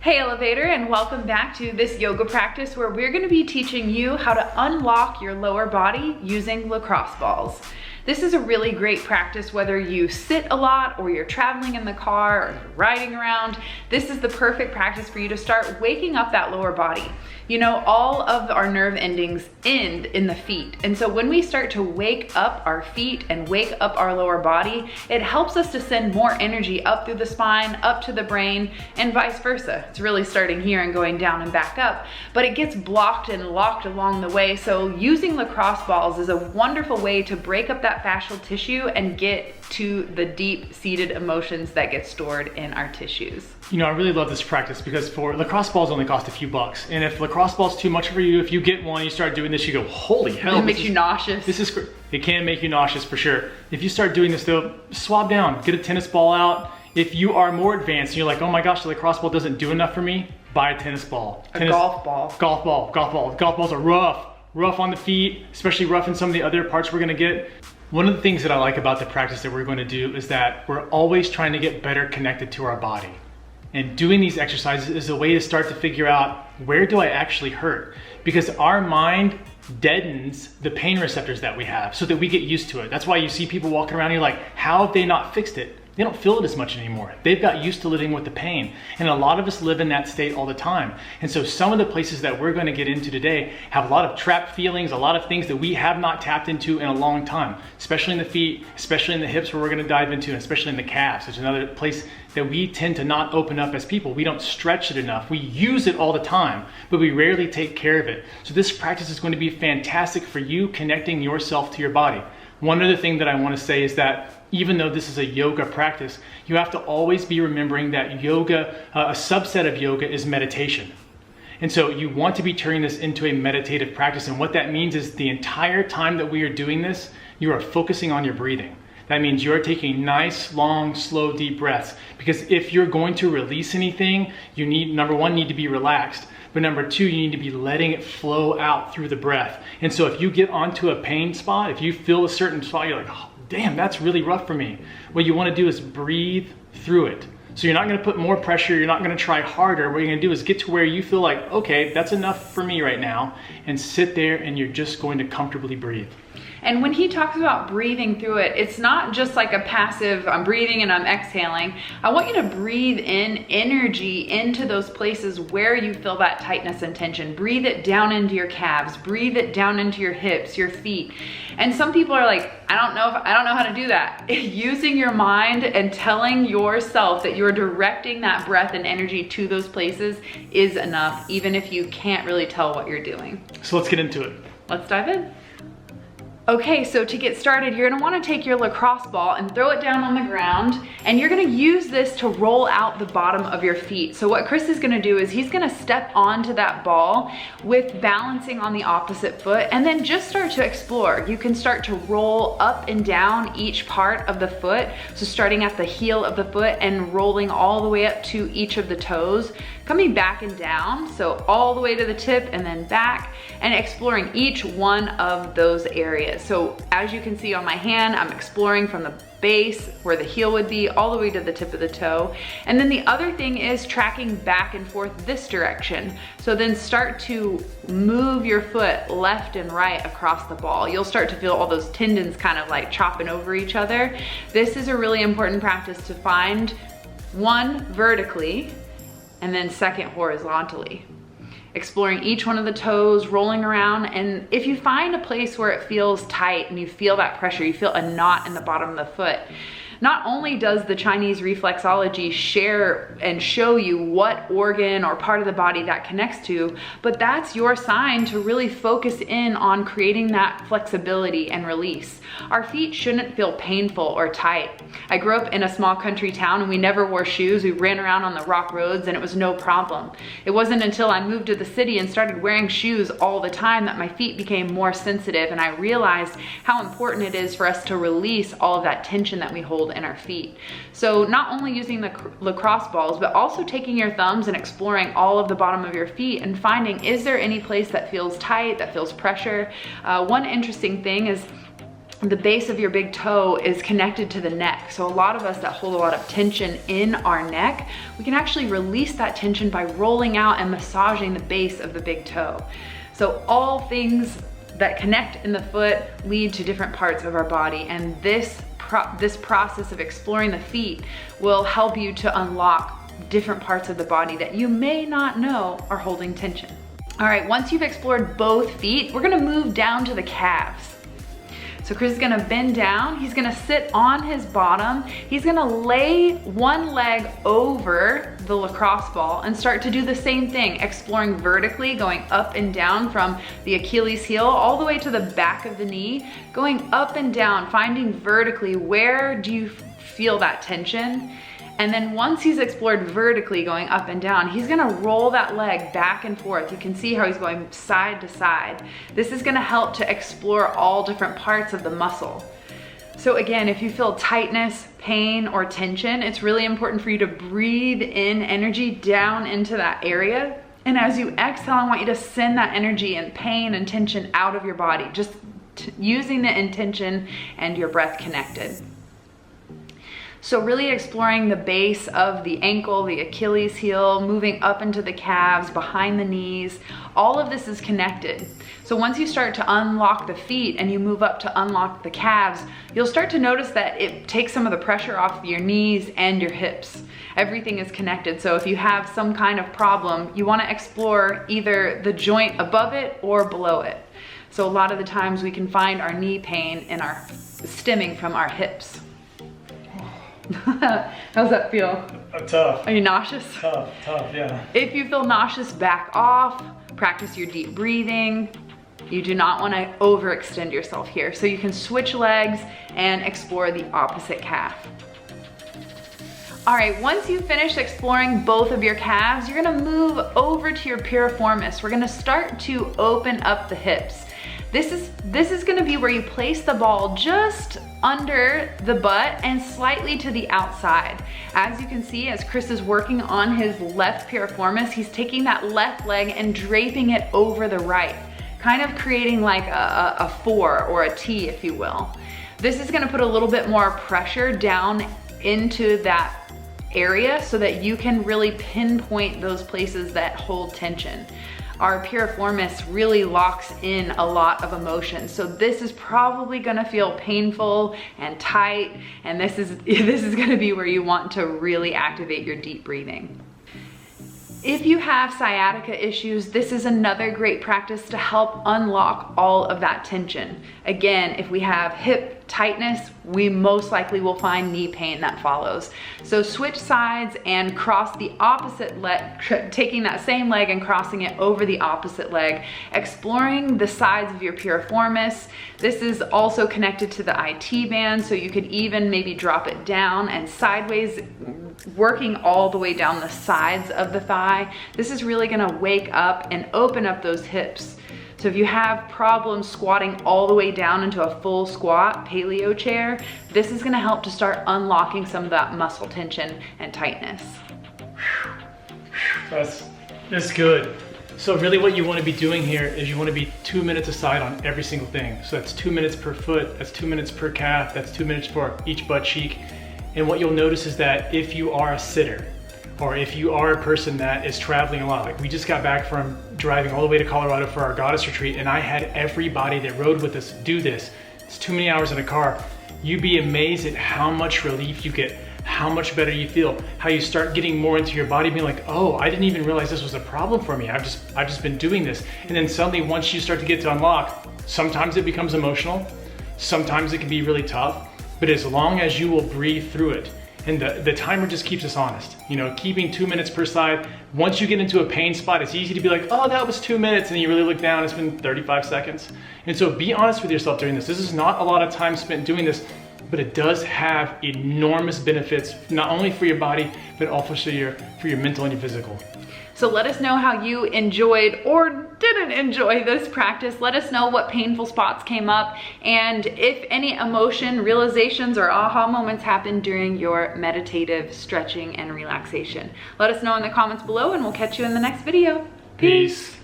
Hey Elevator, and welcome back to this yoga practice where we're going to be teaching you how to unlock your lower body using lacrosse balls. This is a really great practice whether you sit a lot or you're traveling in the car or you're riding around. This is the perfect practice for you to start waking up that lower body. You know, all of our nerve endings end in the feet. And so when we start to wake up our feet and wake up our lower body, it helps us to send more energy up through the spine, up to the brain, and vice versa. It's really starting here and going down and back up, but it gets blocked and locked along the way. So using lacrosse balls is a wonderful way to break up that fascial tissue and get to the deep-seated emotions that get stored in our tissues. You know, I really love this practice because for lacrosse balls only cost a few bucks. And if lacrosse ball's too much for you, if you get one, you start doing this, you go, holy hell. It makes you nauseous. This is, it can make you nauseous for sure. If you start doing this though, swab down, get a tennis ball out. If you are more advanced and you're like, oh my gosh, the lacrosse ball doesn't do enough for me, buy a tennis ball. Golf ball. Golf ball. Golf balls are rough on the feet, especially rough in some of the other parts we're gonna get. One of the things that I like about the practice that we're going to do is that we're always trying to get better connected to our body. And doing these exercises is a way to start to figure out, where do I actually hurt? Because our mind deadens the pain receptors that we have so that we get used to it. That's why you see people walking around and you're like, how have they not fixed it? They don't feel it as much anymore. They've got used to living with the pain. And a lot of us live in that state all the time. And so some of the places that we're going to get into today have a lot of trapped feelings, a lot of things that we have not tapped into in a long time, especially in the feet, especially in the hips where we're going to dive into, and especially in the calves, which is another place that we tend to not open up as people. We don't stretch it enough. We use it all the time, but we rarely take care of it. So this practice is going to be fantastic for you connecting yourself to your body. One other thing that I want to say is that even though this is a yoga practice, you have to always be remembering that yoga, a subset of yoga is meditation. And so you want to be turning this into a meditative practice. And what that means is the entire time that we are doing this, you are focusing on your breathing. That means you're taking nice, long, slow, deep breaths. Because if you're going to release anything, you need, number one, need to be relaxed. But number two, you need to be letting it flow out through the breath. And so if you get onto a pain spot, if you feel a certain spot, you're like, oh, damn, that's really rough for me. What you want to do is breathe through it. So you're not going to put more pressure. You're not going to try harder. What you're going to do is get to where you feel like, okay, that's enough for me right now, and sit there and you're just going to comfortably breathe. And when he talks about breathing through it, it's not just like a passive, I'm breathing and I'm exhaling. I want you to breathe in energy into those places where you feel that tightness and tension. Breathe it down into your calves, breathe it down into your hips, your feet. And some people are like, I don't know how to do that. Using your mind and telling yourself that you're directing that breath and energy to those places is enough, even if you can't really tell what you're doing. So let's get into it. Let's dive in. Okay, so to get started, you're gonna wanna take your lacrosse ball and throw it down on the ground, and you're gonna use this to roll out the bottom of your feet. So what Chris is gonna do is he's gonna step onto that ball with balancing on the opposite foot, and then just start to explore. You can start to roll up and down each part of the foot. So starting at the heel of the foot and rolling all the way up to each of the toes, coming back and down, so all the way to the tip and then back, and exploring each one of those areas. So as you can see on my hand, I'm exploring from the base where the heel would be all the way to the tip of the toe. And then the other thing is tracking back and forth this direction. So then start to move your foot left and right across the ball. You'll start to feel all those tendons kind of like chopping over each other. This is a really important practice to find, one, vertically, and then second, horizontally. Exploring each one of the toes, rolling around, and if you find a place where it feels tight and you feel that pressure, you feel a knot in the bottom of the foot, not only does the Chinese reflexology share and show you what organ or part of the body that connects to, but that's your sign to really focus in on creating that flexibility and release. Our feet shouldn't feel painful or tight. I grew up in a small country town and we never wore shoes. We ran around on the rock roads and it was no problem. It wasn't until I moved to the city and started wearing shoes all the time that my feet became more sensitive, and I realized how important it is for us to release all of that tension that we hold in our feet. So not only using the lacrosse balls, but also taking your thumbs and exploring all of the bottom of your feet and finding, is there any place that feels tight, that feels pressure? One interesting thing is the base of your big toe is connected to the neck. So a lot of us that hold a lot of tension in our neck, we can actually release that tension by rolling out and massaging the base of the big toe. So all things that connect in the foot lead to different parts of our body, and this process of exploring the feet will help you to unlock different parts of the body that you may not know are holding tension. All right, once you've explored both feet, we're gonna move down to the calves. So Chris is gonna bend down, he's gonna sit on his bottom, he's gonna lay one leg over the lacrosse ball and start to do the same thing, exploring vertically, going up and down from the Achilles heel all the way to the back of the knee, going up and down, finding vertically where do you feel that tension. And then once he's explored vertically going up and down, he's gonna roll that leg back and forth. You can see how he's going side to side. This is gonna help to explore all different parts of the muscle. So again, if you feel tightness, pain, or tension, it's really important for you to breathe in energy down into that area. And as you exhale, I want you to send that energy and pain and tension out of your body, just using the intention and your breath connected. So really exploring the base of the ankle, the Achilles heel, moving up into the calves, behind the knees, all of this is connected. So once you start to unlock the feet and you move up to unlock the calves, you'll start to notice that it takes some of the pressure off your knees and your hips. Everything is connected. So if you have some kind of problem, you want to explore either the joint above it or below it. So a lot of the times we can find our knee pain in our stemming from our hips. How's that feel? Tough. Are you nauseous? Tough, yeah. If you feel nauseous, back off. Practice your deep breathing. You do not want to overextend yourself here. So you can switch legs and explore the opposite calf. All right, once you've finished exploring both of your calves, you're gonna move over to your piriformis. We're gonna start to open up the hips. This is gonna be where you place the ball just under the butt and slightly to the outside. As you can see, as Chris is working on his left piriformis, he's taking that left leg and draping it over the right, kind of creating like a 4 or a T, if you will. This is gonna put a little bit more pressure down into that area so that you can really pinpoint those places that hold tension. Our piriformis really locks in a lot of emotion. So this is probably gonna feel painful and tight, and this is gonna be where you want to really activate your deep breathing. If you have sciatica issues, this is another great practice to help unlock all of that tension. Again, if we have hip tightness, we most likely will find knee pain that follows. So switch sides and cross the opposite leg, taking that same leg and crossing it over the opposite leg, exploring the sides of your piriformis. This is also connected to the IT band, so you could even maybe drop it down and sideways, working all the way down the sides of the thigh. This is really gonna wake up and open up those hips. So if you have problems squatting all the way down into a full squat paleo chair, this is gonna help to start unlocking some of that muscle tension and tightness. That's good. So really what you wanna be doing here is you wanna be 2 minutes aside on every single thing. So that's 2 minutes per foot, that's 2 minutes per calf, that's 2 minutes for each butt cheek. And what you'll notice is that if you are a sitter, or if you are a person that is traveling a lot, like we just got back from driving all the way to Colorado for our goddess retreat, and I had everybody that rode with us do this. It's too many hours in a car. You'd be amazed at how much relief you get, how much better you feel, how you start getting more into your body, being like, oh, I didn't even realize this was a problem for me. I've just been doing this. And then suddenly once you start to get to unlock, sometimes it becomes emotional, sometimes it can be really tough, but as long as you will breathe through it, and the timer just keeps us honest. You know, keeping 2 minutes per side. Once you get into a pain spot, it's easy to be like, oh, that was 2 minutes. And then you really look down, it's been 35 seconds. And so be honest with yourself during this. This is not a lot of time spent doing this, but it does have enormous benefits, not only for your body, but also for your mental and your physical. So let us know how you enjoyed or didn't enjoy this practice. Let us know what painful spots came up, and if any emotion, realizations, or aha moments happened during your meditative stretching and relaxation. Let us know in the comments below, and we'll catch you in the next video. Peace.